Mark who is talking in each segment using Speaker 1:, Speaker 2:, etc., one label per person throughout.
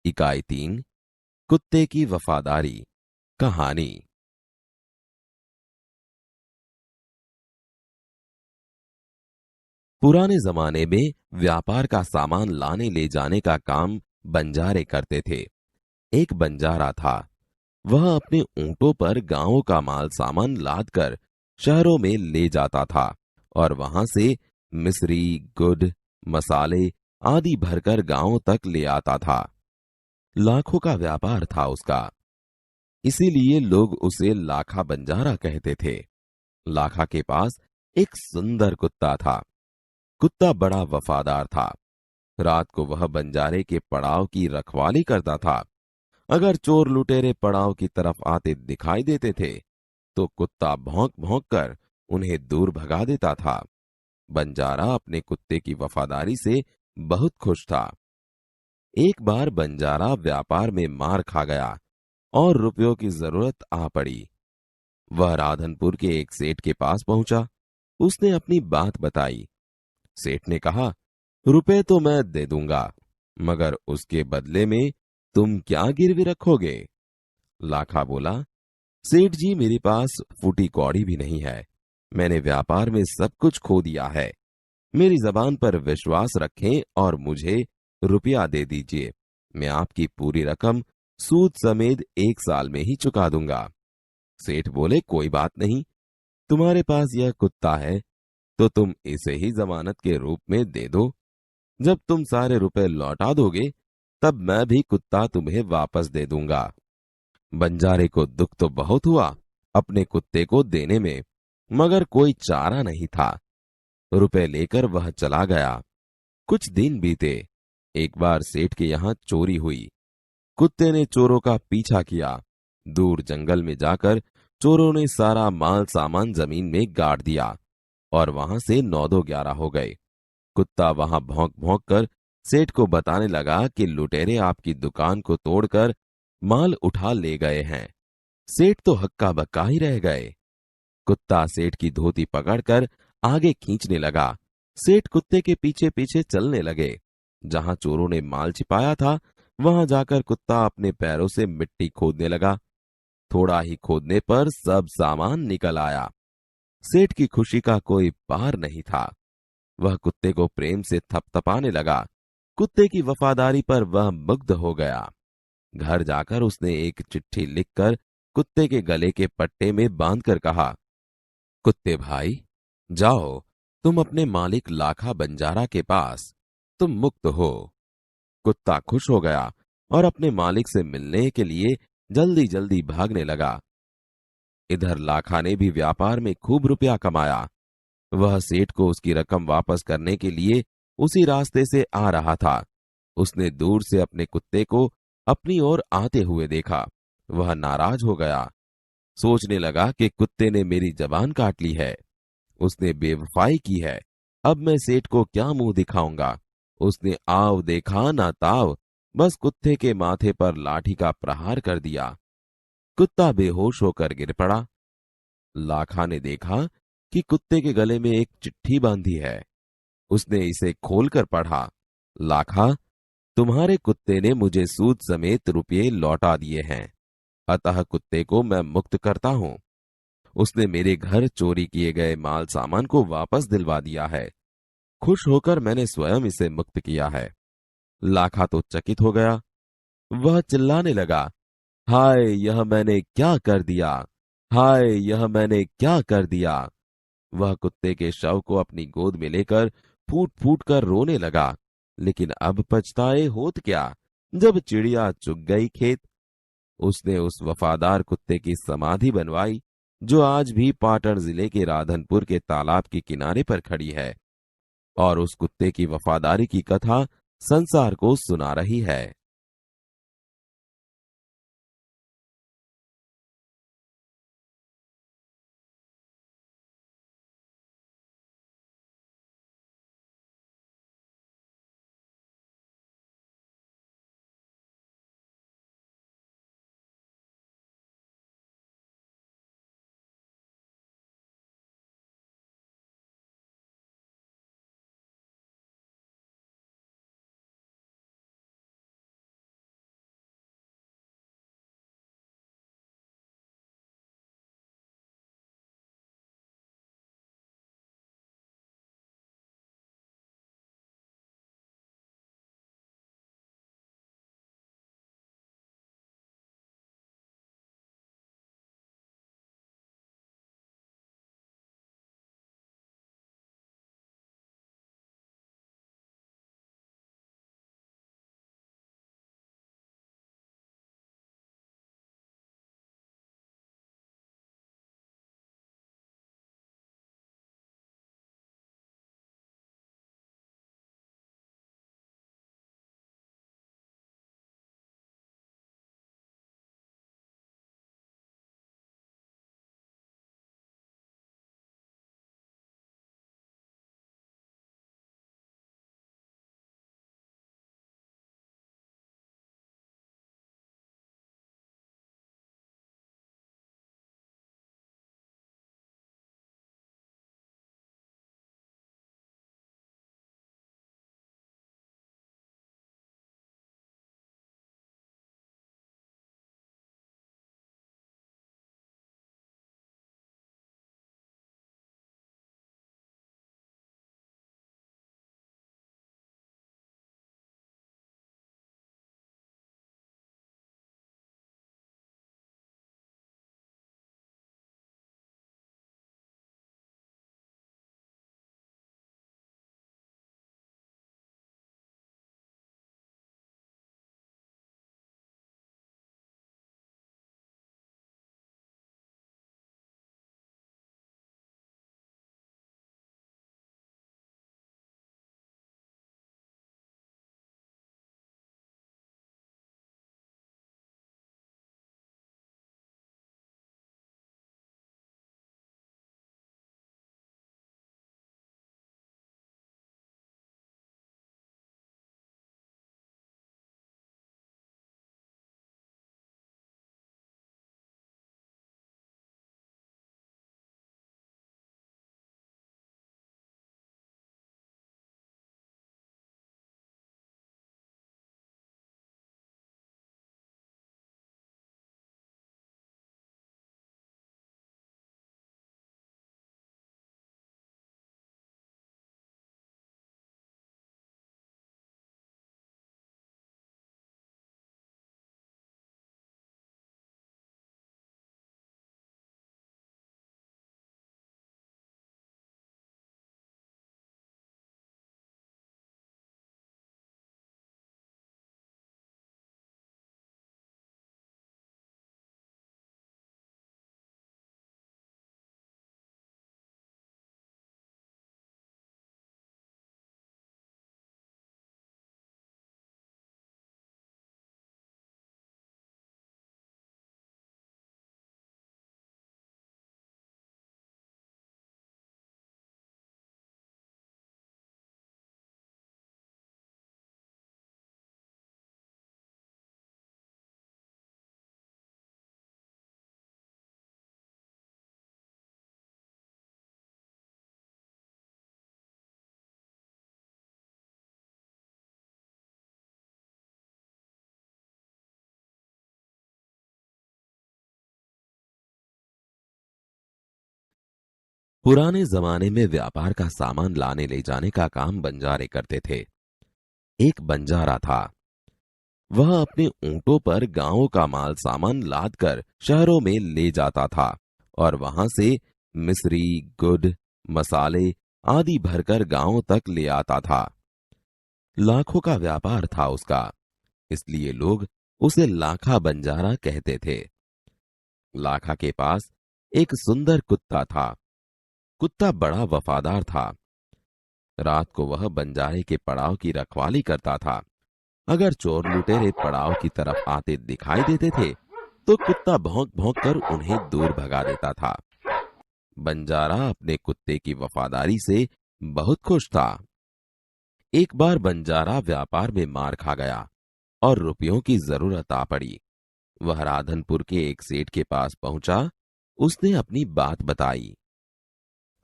Speaker 1: इकाई 3 कुत्ते की वफादारी। कहानी। पुराने जमाने में व्यापार का सामान लाने ले जाने का काम बंजारे करते थे। एक बंजारा था। वह अपने ऊंटों पर गांवों का माल सामान लाद कर शहरों में ले जाता था और वहां से मिस्री, गुड़, मसाले आदि भरकर गांवों तक ले आता था। लाखों का व्यापार था उसका। इसीलिए लोग उसे लाखा बंजारा कहते थे। लाखा के पास एक सुंदर कुत्ता था। कुत्ता बड़ा वफादार था। रात को वह बंजारे के पड़ाव की रखवाली करता था। अगर चोर लुटेरे पड़ाव की तरफ आते दिखाई देते थे तो कुत्ता भौंक भौंक कर उन्हें दूर भगा देता था। बंजारा अपने कुत्ते की वफादारी से बहुत खुश था। एक बार बंजारा व्यापार में मार खा गया और रुपयों की जरूरत आ पड़ी। वह राधनपुर के एक सेठ के पास पहुंचा। उसने अपनी बात बताई। सेठ ने कहा, रुपए तो मैं दे दूंगा, मगर उसके बदले में तुम क्या गिरवी रखोगे? लाखा बोला, सेठ जी, मेरे पास फूटी कौड़ी भी नहीं है। मैंने व्यापार में सब कुछ खो दिया है। मेरी जबान पर विश्वास रखें और मुझे रुपया दे दीजिए। मैं आपकी पूरी रकम सूद समेत 1 साल में ही चुका दूंगा। सेठ बोले, कोई बात नहीं। तुम्हारे पास यह कुत्ता है तो तुम इसे ही जमानत के रूप में दे दो। जब तुम सारे रुपए लौटा दोगे तब मैं भी कुत्ता तुम्हें वापस दे दूंगा। बंजारे को दुख तो बहुत हुआ अपने कुत्ते को देने में, मगर कोई चारा नहीं था। रुपए लेकर वह चला गया। कुछ दिन बीते। एक बार सेठ के यहां चोरी हुई। कुत्ते ने चोरों का पीछा किया। दूर जंगल में जाकर चोरों ने सारा माल सामान जमीन में गाड़ दिया और वहां से 9-11 हो गए। कुत्ता वहां भौंक भौंक कर सेठ को बताने लगा कि लुटेरे आपकी दुकान को तोड़कर माल उठा ले गए हैं। सेठ तो हक्का बक्का ही रह गए। कुत्ता सेठ की धोती पकड़कर आगे खींचने लगा। सेठ कुत्ते के पीछे पीछे चलने लगे। जहां चोरों ने माल छिपाया था वहां जाकर कुत्ता अपने पैरों से मिट्टी खोदने लगा। थोड़ा ही खोदने पर सब सामान निकल आया। सेठ की खुशी का कोई पार नहीं था। वह कुत्ते को प्रेम से थपथपाने लगा। कुत्ते की वफादारी पर वह मुग्ध हो गया। घर जाकर उसने एक चिट्ठी लिखकर कुत्ते के गले के पट्टे में बांधकर कहा, कुत्ते भाई, जाओ तुम अपने मालिक लाखा बंजारा के पास। तुम मुक्त हो। कुत्ता खुश हो गया और अपने मालिक से मिलने के लिए जल्दी जल्दी भागने लगा। इधर लाखा ने भी व्यापार में खूब रुपया कमाया। वह सेठ को उसकी रकम वापस करने के लिए उसी रास्ते से आ रहा था। उसने दूर से अपने कुत्ते को अपनी ओर आते हुए देखा। वह नाराज हो गया। सोचने लगा कि कुत्ते ने मेरी जबान काट ली है। उसने बेवफाई की है। अब मैं सेठ को क्या मुंह दिखाऊंगा? उसने आव देखा ना ताव, बस कुत्ते के माथे पर लाठी का प्रहार कर दिया। कुत्ता बेहोश होकर गिर पड़ा। लाखा ने देखा कि कुत्ते के गले में एक चिट्ठी बांधी है। उसने इसे खोलकर पढ़ा। लाखा, तुम्हारे कुत्ते ने मुझे सूद समेत रुपये लौटा दिए हैं, अतः कुत्ते को मैं मुक्त करता हूं। उसने मेरे घर चोरी किए गए माल सामान को वापस दिलवा दिया है। खुश होकर मैंने स्वयं इसे मुक्त किया है। लाखा तो चकित हो गया। वह चिल्लाने लगा, हाय, यह मैंने क्या कर दिया? हाय, यह मैंने क्या कर दिया? वह कुत्ते के शव को अपनी गोद में लेकर फूट फूट कर रोने लगा। लेकिन अब पछताए होत क्या, जब चिड़िया चुग गई खेत। उसने उस वफादार कुत्ते की समाधि बनवाई जो आज भी पाटन जिले के राधनपुर के तालाब के किनारे पर खड़ी है और उस कुत्ते की वफादारी की कथा संसार को सुना रही है। पुराने जमाने में व्यापार का सामान लाने ले जाने का काम बंजारे करते थे। एक बंजारा था। वह अपने ऊंटों पर गांवों का माल सामान लाद कर शहरों में ले जाता था और वहां से मिस्री, गुड़, मसाले आदि भरकर गांवों तक ले आता था। लाखों का व्यापार था उसका, इसलिए लोग उसे लाखा बंजारा कहते थे। लाखा के पास एक सुंदर कुत्ता था। कुत्ता बड़ा वफादार था। रात को वह बंजारे के पड़ाव की रखवाली करता था। अगर चोर लुटेरे पड़ाव की तरफ आते दिखाई देते थे तो कुत्ता भौंक भौंक कर उन्हें दूर भगा देता था। बंजारा अपने कुत्ते की वफादारी से बहुत खुश था। एक बार बंजारा व्यापार में मार खा गया और रुपयों की जरूरत आ पड़ी। वह राधनपुर के एक सेठ के पास पहुंचा। उसने अपनी बात बताई।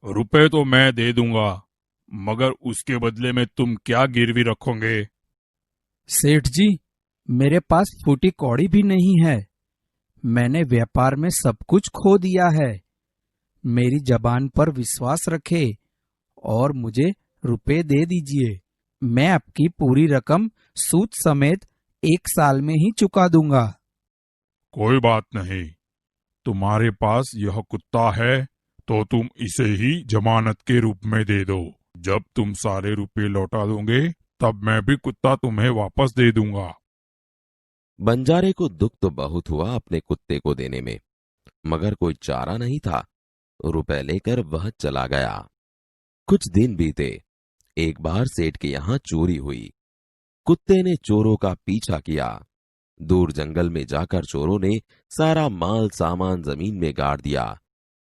Speaker 2: रुपए तो मैं दे दूंगा, मगर उसके बदले में तुम क्या गिरवी रखोगे?
Speaker 3: सेठ जी, मेरे पास फूटी कौड़ी भी नहीं है। मैंने व्यापार में सब कुछ खो दिया है। मेरी जबान पर विश्वास रखे और मुझे रुपए दे दीजिए। मैं आपकी पूरी रकम सूद समेत 1 साल में ही चुका दूंगा।
Speaker 2: कोई बात नहीं, तुम्हारे पास यह कुत्ता है तो तुम इसे ही जमानत के रूप में दे दो। जब तुम सारे रुपए लौटा दोगे तब मैं भी कुत्ता तुम्हें वापस दे दूंगा।
Speaker 1: बंजारे को दुख तो बहुत हुआ अपने कुत्ते को देने में, मगर कोई चारा नहीं था। रुपए लेकर वह चला गया। कुछ दिन बीते। एक बार सेठ के यहां चोरी हुई। कुत्ते ने चोरों का पीछा किया। दूर जंगल में जाकर चोरों ने सारा माल सामान जमीन में गाड़ दिया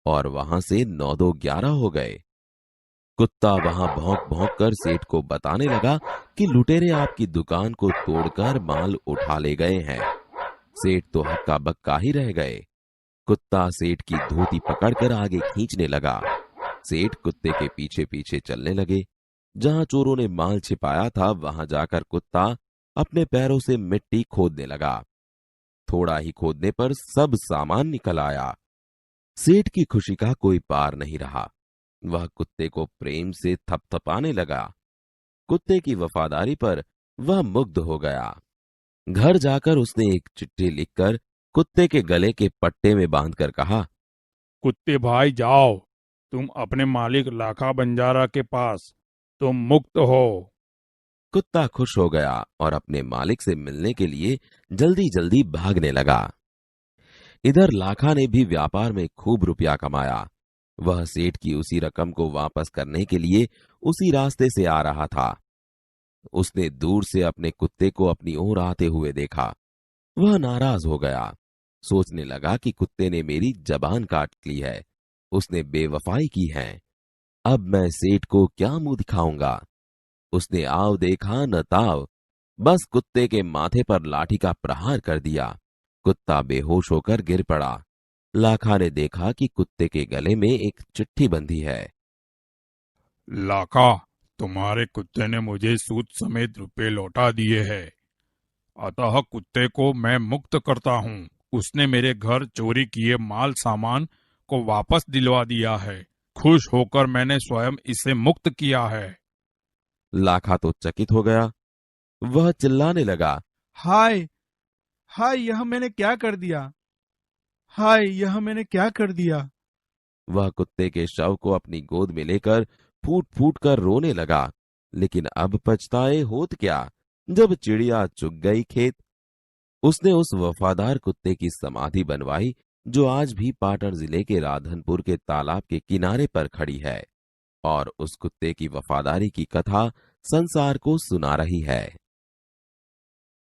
Speaker 1: और वहां से 9-2-11 हो गए। कुत्ता वहां भौंक भौंक कर सेठ को बताने लगा कि लुटेरे आपकी दुकान को तोड़कर माल उठा ले गए हैं। सेठ तो हक्का बक्का ही रह गए। कुत्ता सेठ की धोती पकड़कर आगे खींचने लगा। सेठ कुत्ते के पीछे पीछे चलने लगे। जहां चोरों ने माल छिपाया था वहां जाकर कुत्ता अपने पैरों से मिट्टी खोदने लगा। थोड़ा ही खोदने पर सब सामान निकल आया। सेठ की खुशी का कोई पार नहीं रहा। वह कुत्ते को प्रेम से थपथपाने लगा। कुत्ते की वफादारी पर वह मुग्ध हो गया। घर जाकर उसने एक चिट्ठी लिखकर कुत्ते के गले के पट्टे में बांधकर कहा,
Speaker 2: कुत्ते भाई जाओ, तुम अपने मालिक लाखा बंजारा के पास, तुम मुक्त हो।
Speaker 1: कुत्ता खुश हो गया और अपने मालिक से मिलने के लिए जल्दी जल्दी भागने लगा। इधर लाखा ने भी व्यापार में खूब रुपया कमाया। वह सेठ की उसी रकम को वापस करने के लिए उसी रास्ते से आ रहा था। उसने दूर से अपने कुत्ते को अपनी ओर आते हुए देखा। वह नाराज हो गया। सोचने लगा कि कुत्ते ने मेरी जबान काट ली है, उसने बेवफाई की है। अब मैं सेठ को क्या मुंह दिखाऊंगा। उसने आव देखा न ताव, बस कुत्ते के माथे पर लाठी का प्रहार कर दिया। कुत्ता बेहोश होकर गिर पड़ा। लाखा ने देखा कि कुत्ते के गले में एक चिट्ठी बंधी है।
Speaker 2: लाखा, तुम्हारे कुत्ते ने मुझे सूद समेत रुपए लौटा दिए हैं, अतः कुत्ते को मैं मुक्त करता हूँ। उसने मेरे घर चोरी किए माल सामान को वापस दिलवा दिया है। खुश होकर मैंने स्वयं इसे मुक्त किया है।
Speaker 1: लाखा तो चकित हो गया। वह चिल्लाने लगा,
Speaker 3: हाय हाय, यह मैंने क्या कर दिया। हाय, यह मैंने क्या कर दिया।
Speaker 1: वह कुत्ते के शव को अपनी गोद में लेकर फूट फूट कर रोने लगा। लेकिन अब पछताए होत क्या, जब चिड़िया चुग गई खेत। उसने उस वफादार कुत्ते की समाधि बनवाई जो आज भी पाटन जिले के राधनपुर के तालाब के किनारे पर खड़ी है और उस कुत्ते की वफादारी की कथा संसार को सुना रही है।